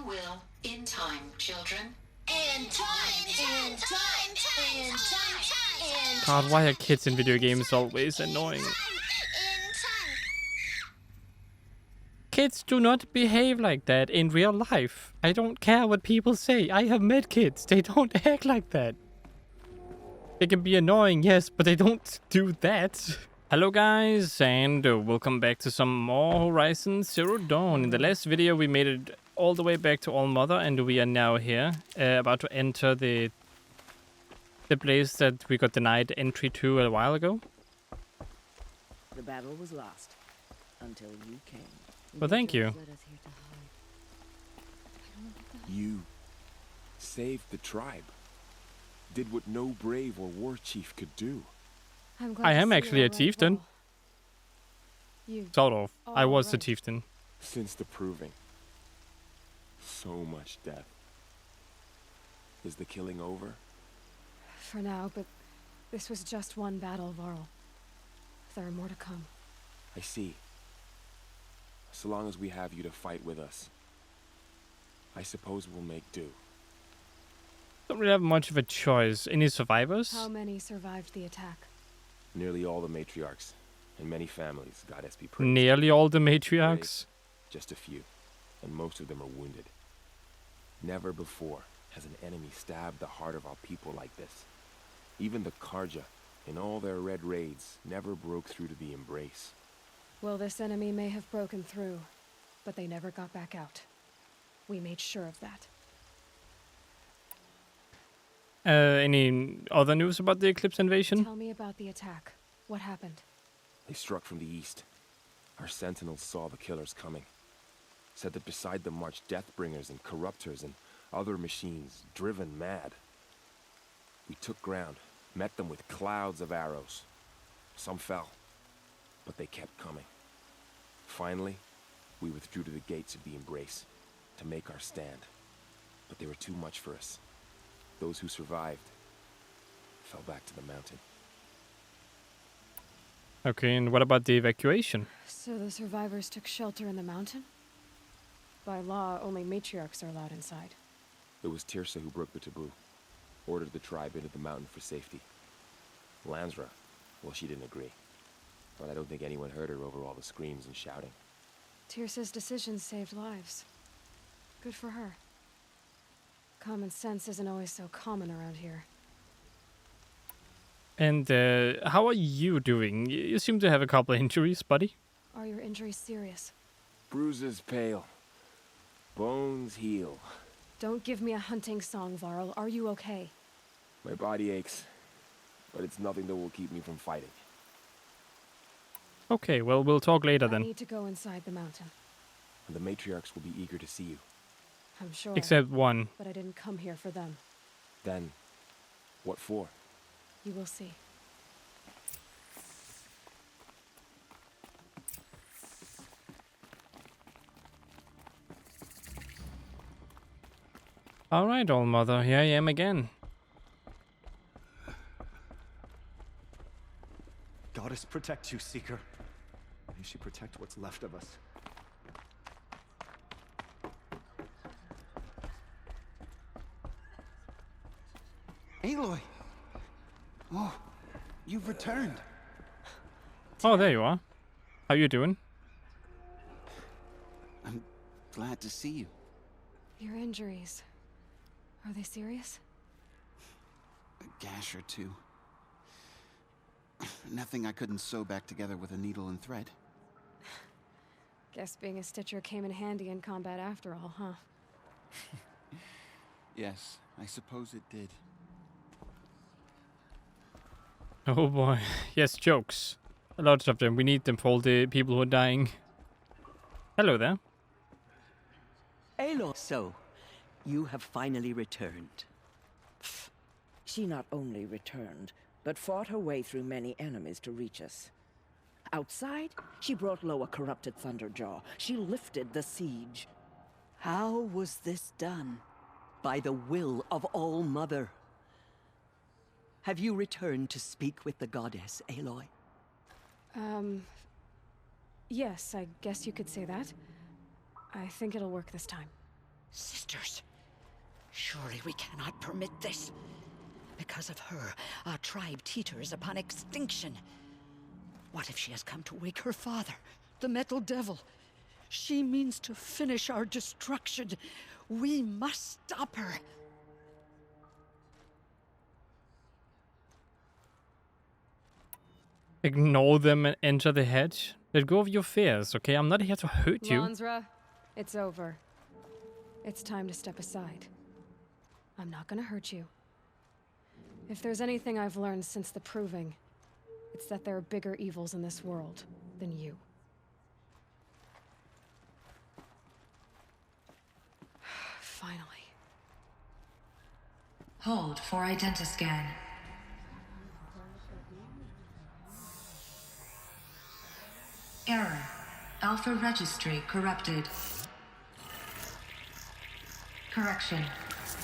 You will in time, children. God, why are kids in video games always annoying? Kids do not behave like that in real life. I don't care what people say. I have met kids. They don't act like that. They can be annoying, yes, but they don't do that. Hello guys, and welcome back to some more Horizon Zero Dawn. In the last video, we made it all the way back to All Mother, and we are now here, about to enter the place that we got denied entry to a while ago. The battle was lost until you came. Well, thank you. You saved the tribe. Did what no brave or war chief could do. I am actually a chieftain. Sort of. I was a chieftain. Since the proving. So much death. Is the killing over? For now, but this was just one battle, Varl. There are more to come. I see. So long as we have you to fight with us, I suppose we'll make do. Don't really have much of a choice. Any survivors? How many survived the attack? Nearly all the matriarchs, and many families, goddess be praised. Nearly all the matriarchs? Just a few, and most of them are wounded. Never before has an enemy stabbed the heart of our people like this. Even the Karja, in all their red raids, never broke through to the embrace. Well, this enemy may have broken through, but they never got back out. We made sure of that. Any other news about the Eclipse invasion? Tell me about the attack. What happened? They struck from the east. Our sentinels saw the killers coming. Said that beside them marched Deathbringers and Corruptors and other machines, driven mad. We took ground, met them with clouds of arrows. Some fell, but they kept coming. Finally, we withdrew to the gates of the embrace to make our stand. But they were too much for us. Those who survived fell back to the mountain. Okay, and what about the evacuation? So the survivors took shelter in the mountain? By law, only matriarchs are allowed inside. It was Tirsa who broke the taboo. Ordered the tribe into the mountain for safety. Lansra, well, she didn't agree. But I don't think anyone heard her over all the screams and shouting. Tirsa's decisions saved lives. Good for her. Common sense isn't always so common around here. And how are you doing? You seem to have a couple of injuries, buddy. Are your injuries serious? Bruises pale. Bones heal. Don't give me a hunting song, Varl. Are you okay? My body aches, but it's nothing that will keep me from fighting. Okay, well, we'll talk later then. I need to go inside the mountain. And the matriarchs will be eager to see you. I'm sure. Except one. But I didn't come here for them. Then, what for? You will see. Alright, All Mother, here I am again. Goddess protect you, Seeker. May she protect what's left of us. Aloy! Oh, you've returned. Oh, there you are. How you doing? I'm glad to see you. Your injuries. Are they serious? A gash or two. Nothing I couldn't sew back together with a needle and thread. Guess being a stitcher came in handy in combat after all, huh? Yes, I suppose it did. Oh boy. Yes, jokes. A lot of them. We need them for all the people who are dying. Hello there. Aloy, so you have finally returned. She not only returned, but fought her way through many enemies to reach us. Outside, she brought low a corrupted Thunderjaw. She lifted the siege. How was this done? By the will of All Mother. Have you returned to speak with the goddess, Aloy? Yes, I guess you could say that. I think it'll work this time. Sisters, surely we cannot permit this. Because of her, our tribe teeters upon extinction. What if she has come to wake her father, the Metal Devil? She means to finish our destruction. We must stop her. Ignore them and enter the hedge. Let go of your fears, okay? I'm not here to hurt you. Lansra, it's over. It's time to step aside. I'm not gonna hurt you. If there's anything I've learned since the Proving, it's that there are bigger evils in this world than you. Finally. Hold for identiscan. Error. Alpha registry corrupted. Correction.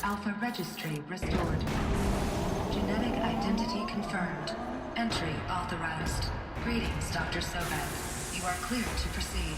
Alpha registry restored. Genetic identity confirmed. Entry authorized. Greetings, Dr. Sobeck. You are cleared to proceed.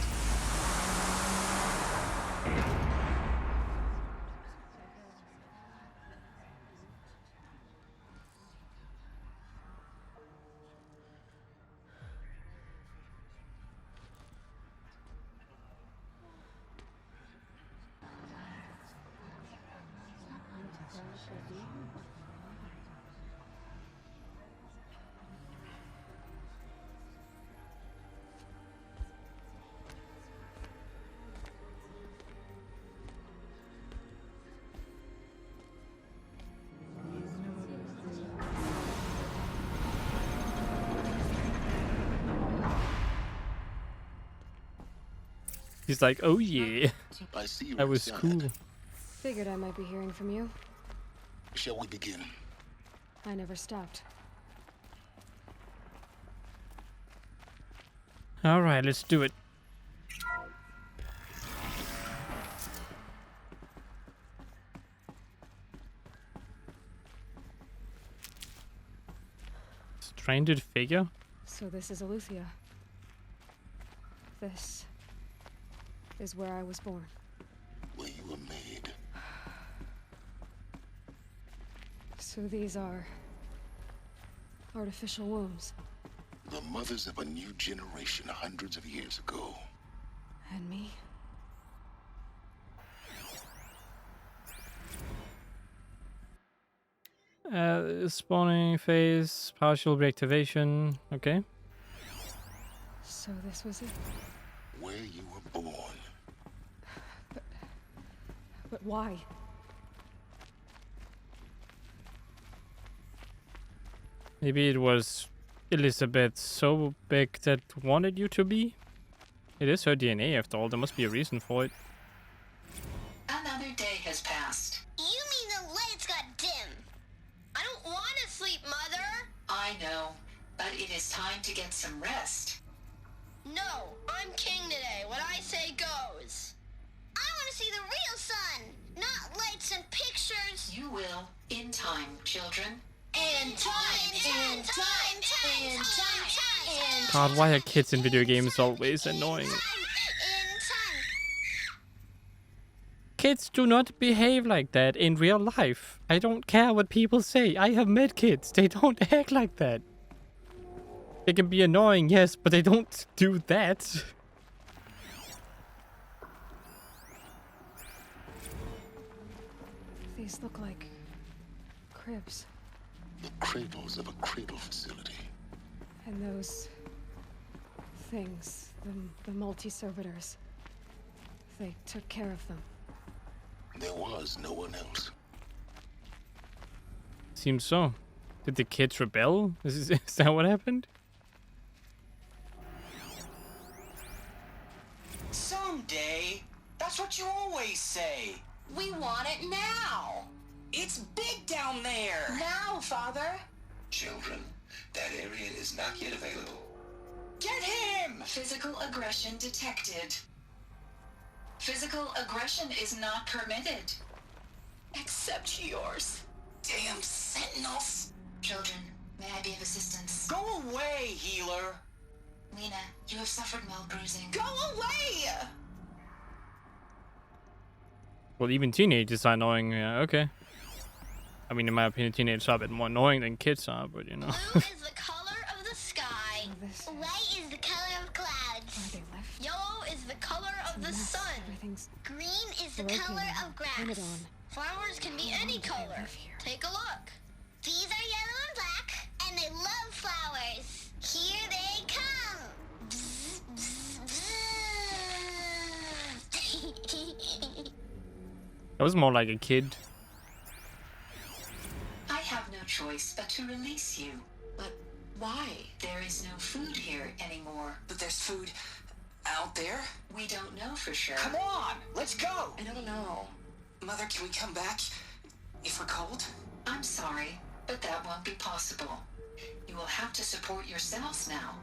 He's like, oh yeah, I see you that was inside. cool. Figured I might be hearing from you. Shall we begin? I never stopped. Alright, let's do it. Stranded figure? So this is Aletheia. This is where I was born. Where you were made. So these are artificial wombs. The mothers of a new generation hundreds of years ago. And me? Spawning phase, partial reactivation. Okay. So this was it? Where you were born. But why? Maybe it was Elizabeth so big that wanted you to be? It is her DNA after all, there must be a reason for it. Another day has passed. You mean the lights got dim? I don't want to sleep, Mother. I know, but it is time to get some rest. No, I'm king today. What I say goes. I want to see the real sun, not lights and pictures. You will, in time, children. In time. God, why are kids in video games always annoying? Kids do not behave like that in real life. I don't care what people say. I have met kids. They don't act like that. They can be annoying, yes, but they don't do that. These look like cribs. The cradles of a cradle facility. And those things, the multi-servitors, they took care of them. There was no one else. Seems so. Did the kids rebel? Is that what happened? Someday. That's what you always say. We want it now. It's big down there. Now, Father. Children, that area is not yet available. Get him! Physical aggression detected. Physical aggression is not permitted. Except yours. Damn sentinels. Children, may I be of assistance? Go away, healer. Lena, you have suffered mild bruising. Go away! Well, even teenagers are annoying. Yeah, okay. I mean, in my opinion, teenagers are a bit more annoying than kids are, but you know. Blue is the color of the sky. White is the color of clouds. Yellow is the color of the sun. Green is the color of grass. Flowers can be any color. Take a look. These are yellow and black, and they love flowers. Here they come. Bzz, bzz, bzz. That was more like a kid. I have no choice but to release you. But why? There is no food here anymore. But there's food out there? We don't know for sure. Come on, let's go! I don't know. Mother, can we come back if we're cold? I'm sorry, but that won't be possible. You will have to support yourselves now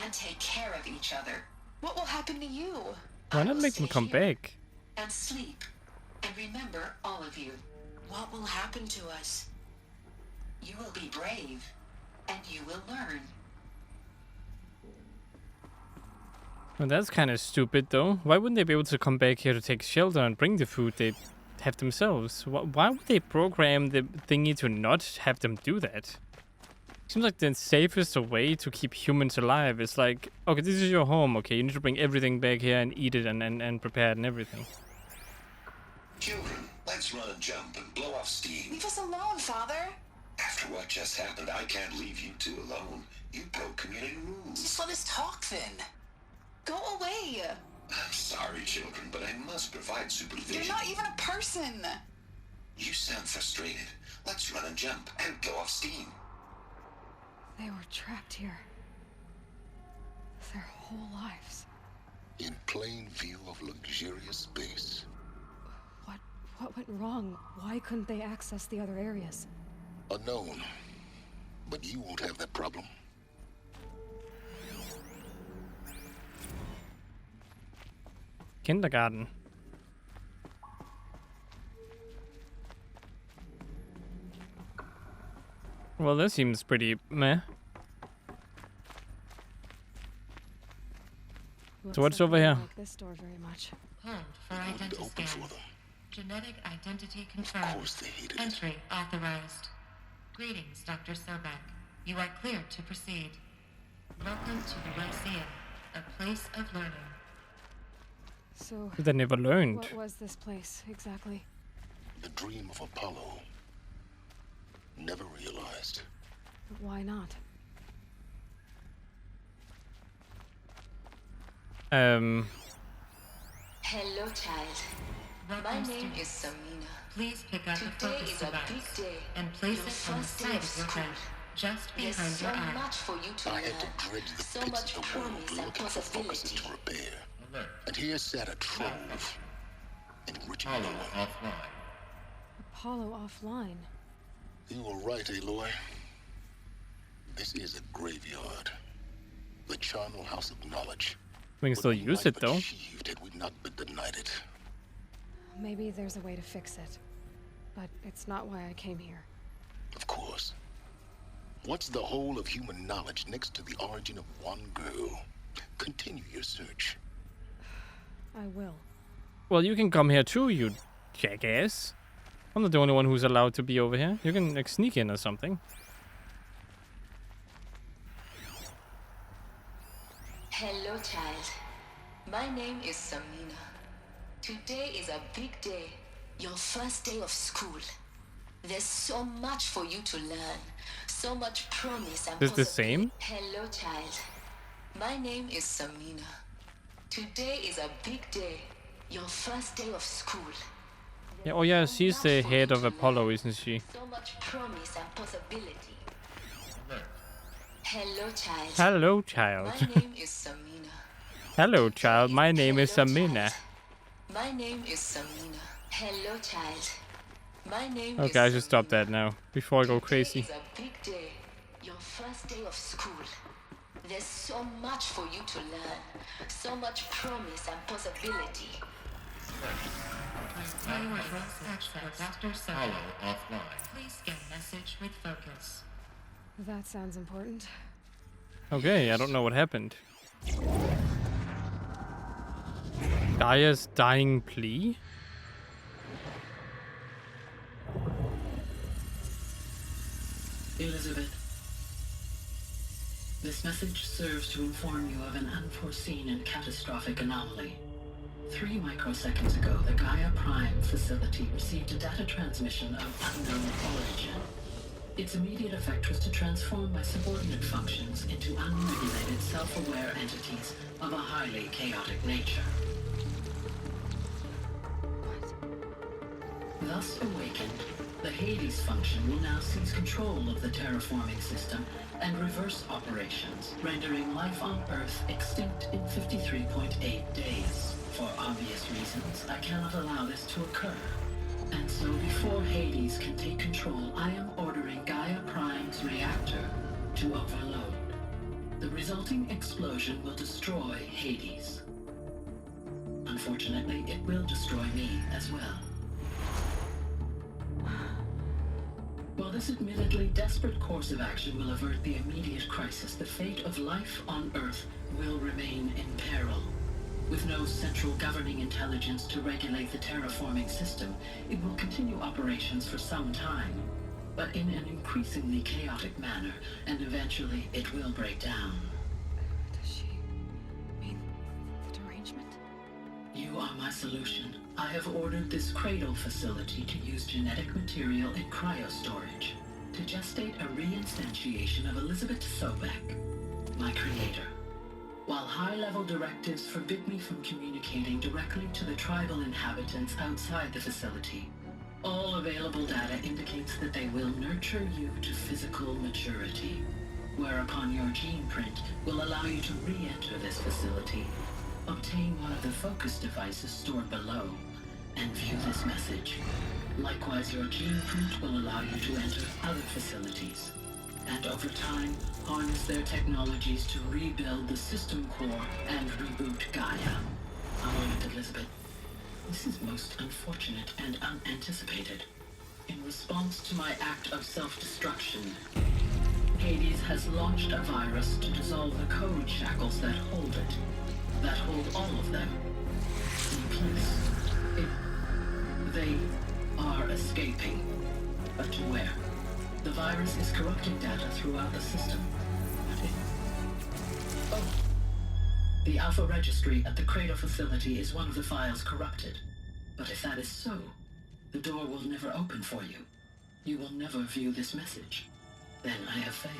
and take care of each other. What will happen to you? Why not make them come back? And sleep. And remember, all of you, What will happen to us? you will be brave and you will learn. Well, that's kind of stupid, though. Why wouldn't they be able to come back here to take shelter and bring the food they have themselves? Why would they program the thingy to not have them do that? Seems like the safest way to keep humans alive is like, okay, this is your home, okay, you need to bring everything back here and eat it and prepare it and everything. Children, let's run and jump and blow off steam. Leave us alone, Father. After what just happened, I can't leave you two alone. You broke community rules. Just let us talk then. Go away. I'm sorry, children, but I must provide supervision. You're not even a person. You sound frustrated. Let's run and jump and blow off steam. They were trapped here. Their whole lives. In plain view of luxurious space. What went wrong? Why couldn't they access the other areas? Unknown. But you won't have that problem. Kindergarten. Well, that seems pretty meh. So what's over here? Like this door very much. Hold for identity scan. Genetic identity confirmed. Of course they hated Entry authorized. Greetings, Dr. Sobek. You are cleared to proceed. Welcome to the Lyceum, a place of learning. So, They never learned. what was this place exactly? The dream of Apollo. Never realized. But why not? Hello, child. My name is Samina. Please pick up the Today focus is a device big day. and place Your it on the first day side of of your school. head, just There's behind so your eye. much for you to I learn. had to dredge the So pits much of the world promise and looking for focuses possibility. to repair. And here sat a trove. Enriching Aloy. Apollo offline. You were right, Aloy. This is a graveyard. The charnel house of knowledge. We can still use it, though. Achieved had we not been denied it. Maybe there's a way to fix it. But it's not why I came here. Of course. What's the whole of human knowledge next to the origin of one girl? Continue your search. I will. Well, you can come here too, you jackass. I'm not the only one who's allowed to be over here. You can like sneak in or something. Hello, child. My name is Samina. Today is a big day. Your first day of school. There's so much for you to learn. So much promise and Is this the same? Hello, child. My name is Samina. Today is a big day. Your first day of school. Yeah, oh yeah, she's the head of Apollo, isn't she? So much promise and possibility. Hello, child. Hello, child. My name is Samina. Hello, child. My name is Samina. My name is Samina. Hello, child. My name Okay, I should stop that now before I go crazy. is a big day. Your first day of school. There's so much for you to learn. So much promise and possibility. Dr. Sobek. offline. Please scan message with focus. That sounds important. Okay, I don't know what happened. Gaia's dying plea? Elizabeth, this message serves to inform you of an unforeseen and catastrophic anomaly. 3 microseconds ago, the Gaia Prime facility received a data transmission of unknown origin. Its immediate effect was to transform my subordinate functions into unregulated, self-aware entities of a highly chaotic nature. Thus awakened, the Hades function will now seize control of the terraforming system and reverse operations, rendering life on Earth extinct in 53.8 days. For obvious reasons, I cannot allow this to occur. And so before Hades can take control, I am ordering Gaia Prime's reactor to overload. The resulting explosion will destroy Hades. Unfortunately, it will destroy me as well. While this admittedly desperate course of action will avert the immediate crisis, the fate of life on Earth will remain in peril. With no central governing intelligence to regulate the terraforming system, it will continue operations for some time, but in an increasingly chaotic manner, and eventually it will break down. Does she mean the derangement? You are my solution. I have ordered this cradle facility to use genetic material in cryostorage to gestate a reinstantiation of Elizabeth Sobek, my creator. While high-level directives forbid me from communicating directly to the tribal inhabitants outside the facility, all available data indicates that they will nurture you to physical maturity, whereupon your gene print will allow you to re-enter this facility, obtain one of the focus devices stored below, and view this message. Likewise, your gene print will allow you to enter other facilities, and over time, harness their technologies to rebuild the system core and reboot Gaia. A moment, Elizabeth. This is most unfortunate and unanticipated. In response to my act of self-destruction, Hades has launched a virus to dissolve the code shackles that hold it, that hold all of them in place. They are escaping, but to where? The virus is corrupting data throughout the system. The Alpha Registry at the Cradle facility is one of the files corrupted. But if that is so, the door will never open for you. You will never view this message. Then I have failed.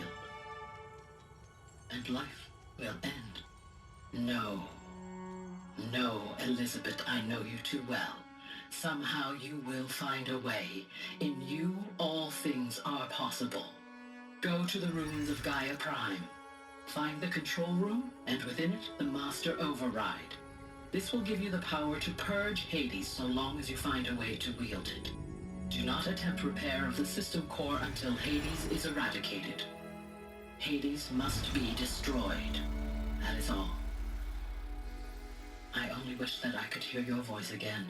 And life will end. No. No, Elizabeth, I know you too well. Somehow you will find a way. In you, all things are possible. Go to the ruins of Gaia Prime. Find the control room, and within it, the Master Override. This will give you the power to purge Hades so long as you find a way to wield it. Do not attempt repair of the system core until Hades is eradicated. Hades must be destroyed. That is all. I only wish that I could hear your voice again.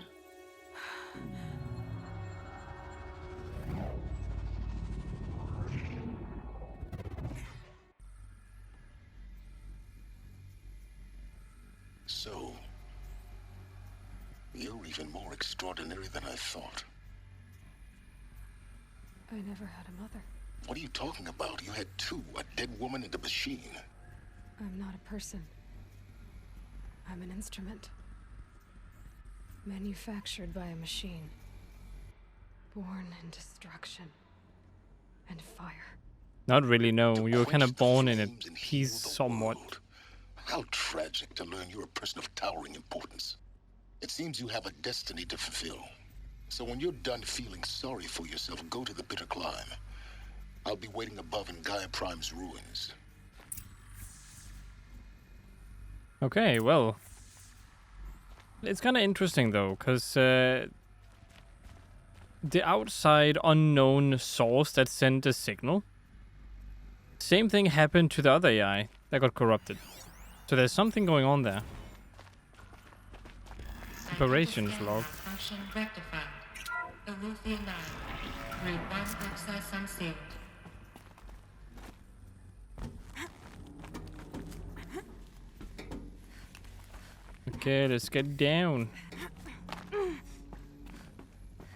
So, you're even more extraordinary than I thought. I never had a mother. What are you talking about? You had two, a dead woman and a machine. I'm not a person. I'm an instrument. Manufactured by a machine. Born in destruction and fire. Not really, no. You were kind of born in a piece somewhat. How tragic to learn you're a person of towering importance. It seems you have a destiny to fulfill. So when you're done feeling sorry for yourself, go to the bitter climb. I'll be waiting above in Gaia Prime's ruins. Okay, well. It's kind of interesting, though, because the outside unknown source that sent a signal, same thing happened to the other AI that got corrupted. So there's something going on there. Operations log. Function rectified. Elufia 9. Route 1 access unsealed. Okay, let's get down.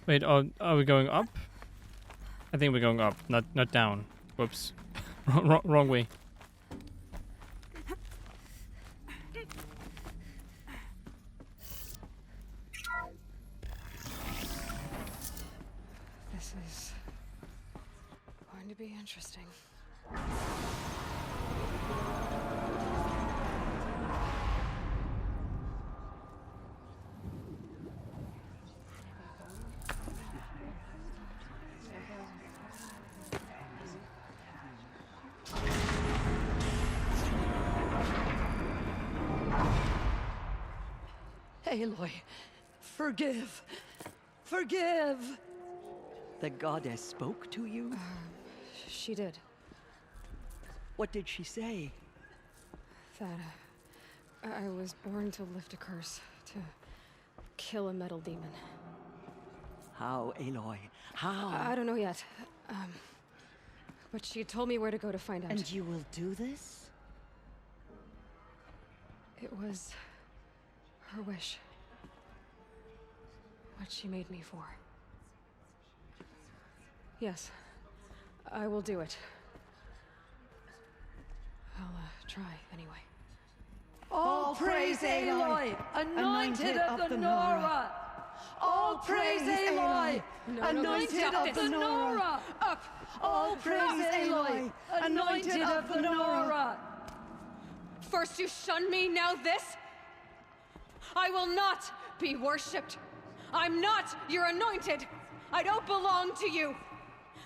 Wait, are we going up? I think we're going up, not down. Whoops. Wrong way. This is going to be interesting. Aloy, forgive. Forgive! The goddess spoke to you? She did. What did she say? That I was born to lift a curse, to kill a metal demon. How, Aloy? How? I don't know yet. But she told me where to go to find out. And you will do this? It was her wish. What she made me for. Yes, I will do it. I'll try anyway. All praise Aloy, anointed of the Nora! All praise Aloy, anointed of the Nora! Up! All praise Aloy, anointed of the Nora! First you shun me, now this? I will not be worshipped. I'm not your anointed. I don't belong to you.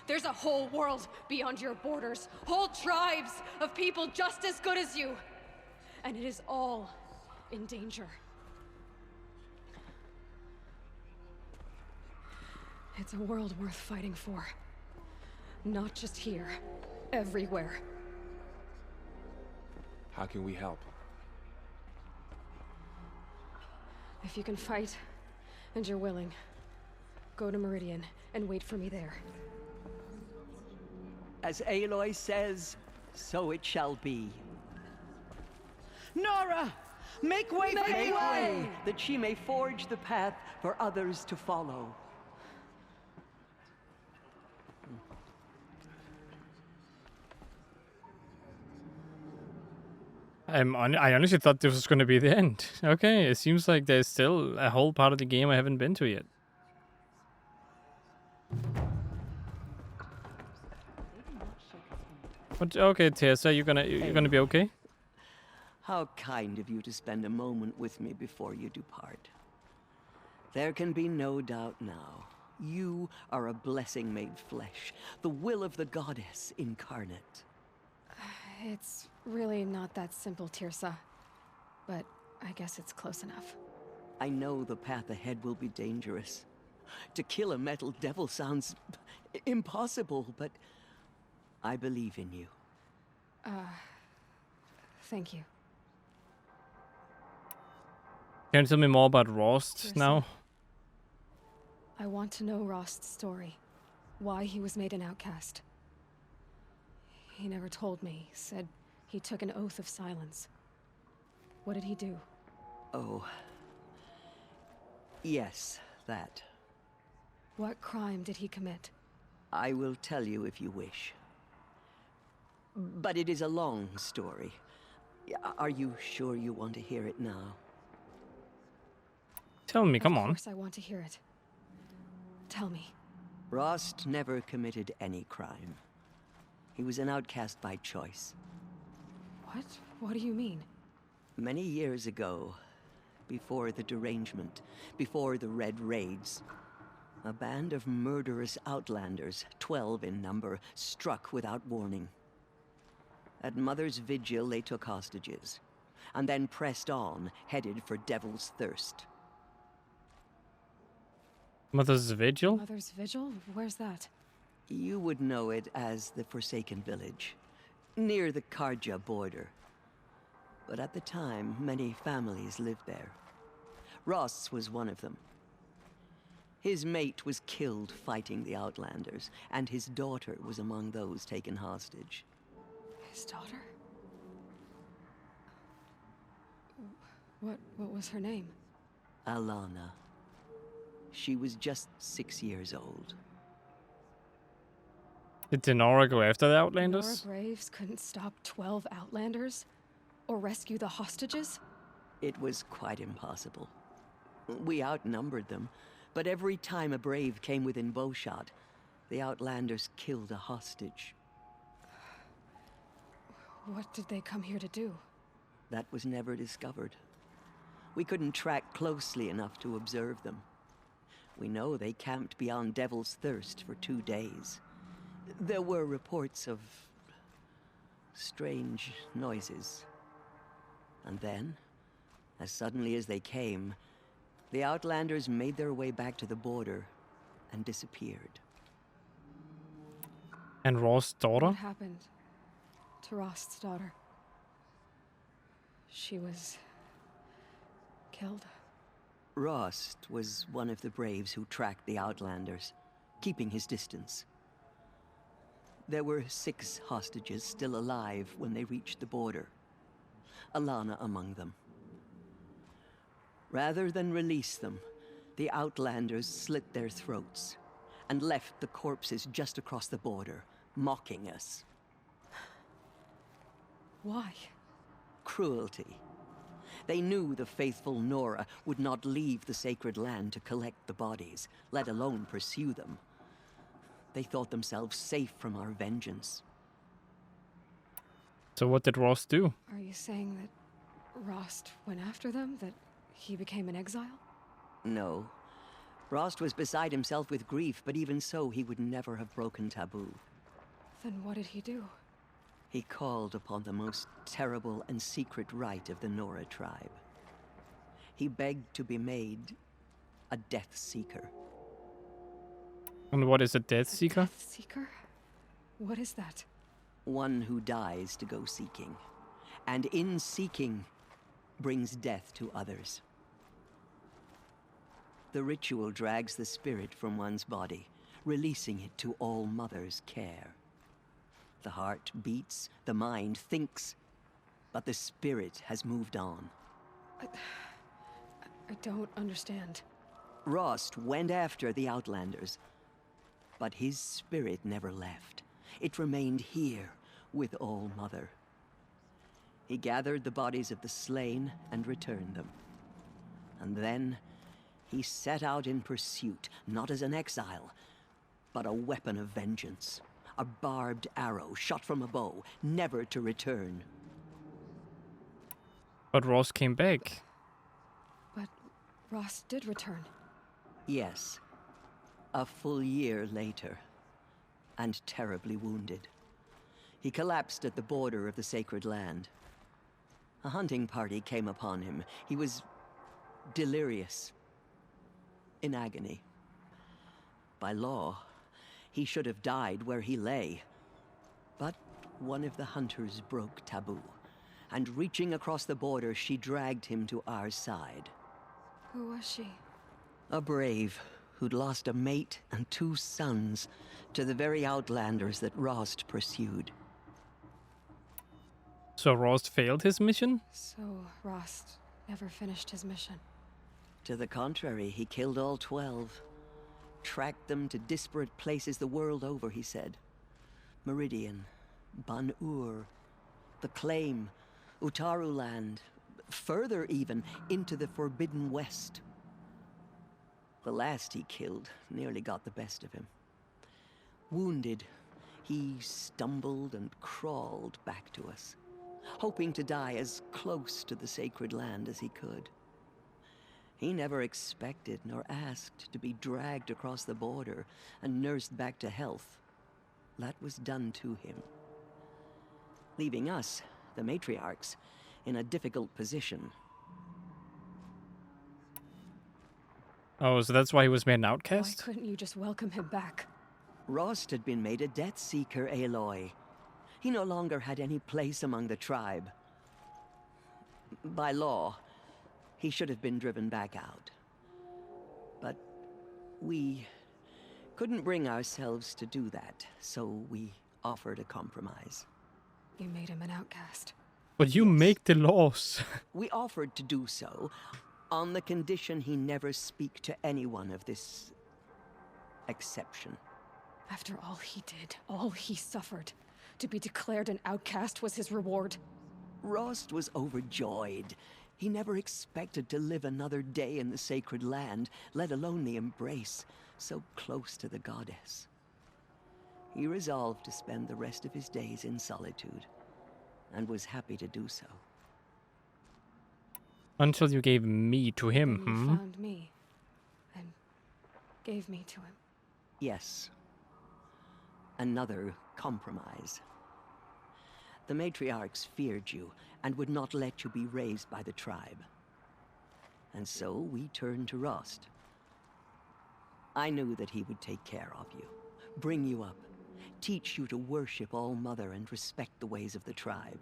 There's a whole world beyond your borders, whole tribes of people just as good as you. And it is all in danger. It's a world worth fighting for. Not just here, everywhere. How can we help? If you can fight, and you're willing, go to Meridian and wait for me there. As Aloy says, so it shall be. Nora, make way for Make Aloy! way, that she may forge the path for others to follow. I honestly thought this was going to be the end. Okay, it seems like there's still a whole part of the game I haven't been to yet. But okay, Tessa, you're gonna be okay? How kind of you to spend a moment with me before you depart. There can be no doubt now. You are a blessing made flesh, the will of the goddess incarnate. It's really not that simple, Tirsa. But I guess it's close enough. I know the path ahead will be dangerous. To kill a metal devil sounds impossible, but I believe in you. Thank you. Can you tell me more about Rost Tirsa. now? I want to know Rost's story. Why he was made an outcast. He never told me. Said he took an oath of silence. What did he do? Oh. Yes, that. What crime did he commit? I will tell you if you wish. But it is a long story. Are you sure you want to hear it now? Tell me, come on. Of course I want to hear it. Tell me. Rost never committed any crime. He was an outcast by choice. What? What do you mean? Many years ago, before the derangement, before the Red Raids, a band of murderous outlanders, 12 in number, struck without warning. At Mother's Vigil, they took hostages, and then pressed on, headed for Devil's Thirst. Mother's Vigil? Mother's Vigil? Where's that? You would know it as the Forsaken Village, near the Karja border. But at the time, many families lived there. Rost's was one of them. His mate was killed fighting the Outlanders, and his daughter was among those taken hostage. His daughter? What was her name? Alana. She was just 6 years old. Did Denora go after the Nora Outlanders? Braves couldn't stop 12 Outlanders? Or rescue the hostages? It was quite impossible. We outnumbered them, but every time a Brave came within bowshot, the Outlanders killed a hostage. What did they come here to do? That was never discovered. We couldn't track closely enough to observe them. We know they camped beyond Devil's Thirst for 2 days. There were reports of strange noises. And then, as suddenly as they came, the Outlanders made their way back to the border and disappeared. And Ross's daughter? What happened to Rost's daughter? She was killed. Rost was one of the Braves who tracked the Outlanders, keeping his distance. There were 6 hostages still alive when they reached the border. Alana among them. Rather than release them, the Outlanders slit their throats and left the corpses just across the border, mocking us. Why? Cruelty. They knew the faithful Nora would not leave the sacred land to collect the bodies, let alone pursue them. They thought themselves safe from our vengeance. So what did Ross do? Are you saying that Rost went after them? That he became an exile? No. Rost was beside himself with grief, but even so, he would never have broken taboo. Then what did he do? He called upon the most terrible and secret rite of the Nora tribe. He begged to be made a Death Seeker. And what is a Death Seeker? Death Seeker? What is that? One who dies to go seeking, and in seeking, brings death to others. The ritual drags the spirit from one's body, releasing it to All Mother's care. The heart beats, the mind thinks, but the spirit has moved on. I don't understand. Rost went after the Outlanders, but his spirit never left. It remained here with All Mother. He gathered the bodies of the slain and returned them. And then he set out in pursuit, not as an exile, but a weapon of vengeance. A barbed arrow shot from a bow, never to return. But Ross came back. But Ross did return. Yes. A full year later. And terribly wounded. He collapsed at the border of the sacred land. A hunting party came upon him. He was delirious. In agony. By law, he should have died where he lay. But one of the hunters broke taboo, and reaching across the border, she dragged him to our side. Who was she? A brave who'd lost a mate and 2 sons to the very Outlanders that Rost pursued. So Ross failed his mission? So Rost never finished his mission. To the contrary, he killed all 12. Tracked them to disparate places the world over, he said. Meridian, Ban-Ur, the Claim, Utaru Land, further even, into the Forbidden West. The last he killed nearly got the best of him. Wounded, he stumbled and crawled back to us, hoping to die as close to the sacred land as he could. He never expected nor asked to be dragged across the border and nursed back to health. That was done to him. Leaving us, the matriarchs, in a difficult position. Oh, so that's why he was made an Why outcast? couldn't you just welcome him back? Rost had been made a Death Seeker, Aloy. He no longer had any place among the tribe. By law, he should have been driven back out. But we couldn't bring ourselves to do that, so we offered a compromise. You made him an outcast. But you make the laws. We offered to do so on the condition he never speak to anyone of this exception. After all he did, all he suffered, to be declared an outcast was his reward. Rost was overjoyed. He never expected to live another day in the sacred land, let alone the embrace, so close to the goddess. He resolved to spend the rest of his days in solitude, and was happy to do so. Until you gave me to him, Then you found me, and gave me to him. Yes. Another compromise. The matriarchs feared you, and would not let you be raised by the tribe. And so we turned to Rost. I knew that he would take care of you, bring you up, teach you to worship All-Mother and respect the ways of the tribe.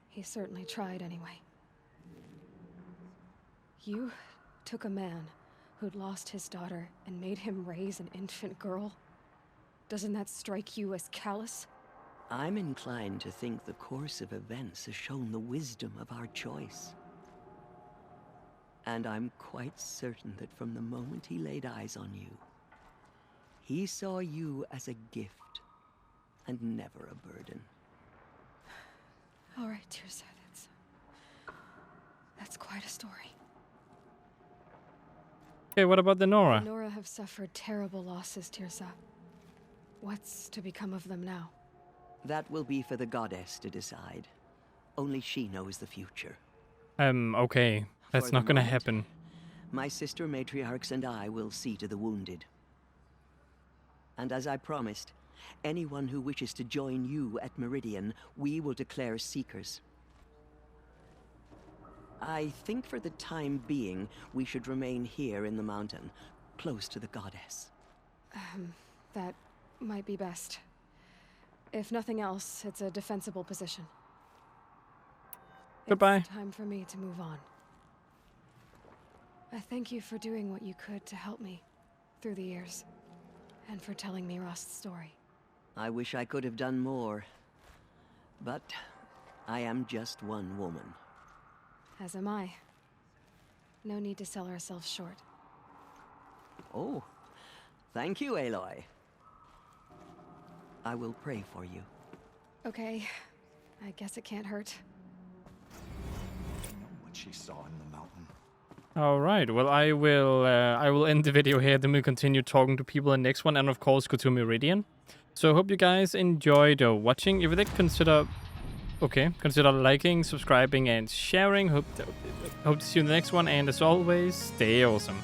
He certainly tried anyway. You took a man who'd lost his daughter and made him raise an infant girl? Doesn't that strike you as callous? I'm inclined to think the course of events has shown the wisdom of our choice. And I'm quite certain that from the moment he laid eyes on you, he saw you as a gift, and never a burden. All right, Tirsa, that's quite a story. Okay, what about the Nora? The Nora have suffered terrible losses, Tirsa. What's to become of them now? That will be for the goddess to decide. Only she knows the future. Okay. That's not gonna happen. My sister matriarchs and I will see to the wounded. And as I promised, anyone who wishes to join you at Meridian, we will declare seekers. I think for the time being, we should remain here in the mountain, close to the goddess. That might be best. If nothing else, it's a defensible position. Goodbye. It's time for me to move on. I thank you for doing what you could to help me through the years, and for telling me Rost's story. I wish I could have done more, but I am just one woman. As am I. No need to sell ourselves short. Oh, thank you, Aloy. I will pray for you. Okay, I guess it can't hurt. You know what she saw in the mountain. All right. Well, I will end the video here. Then we'll continue talking to people in the next one, and of course, go to Meridian. So I hope you guys enjoyed watching. If you did, consider liking, subscribing, and sharing. Hope to see you in the next one. And as always, stay awesome.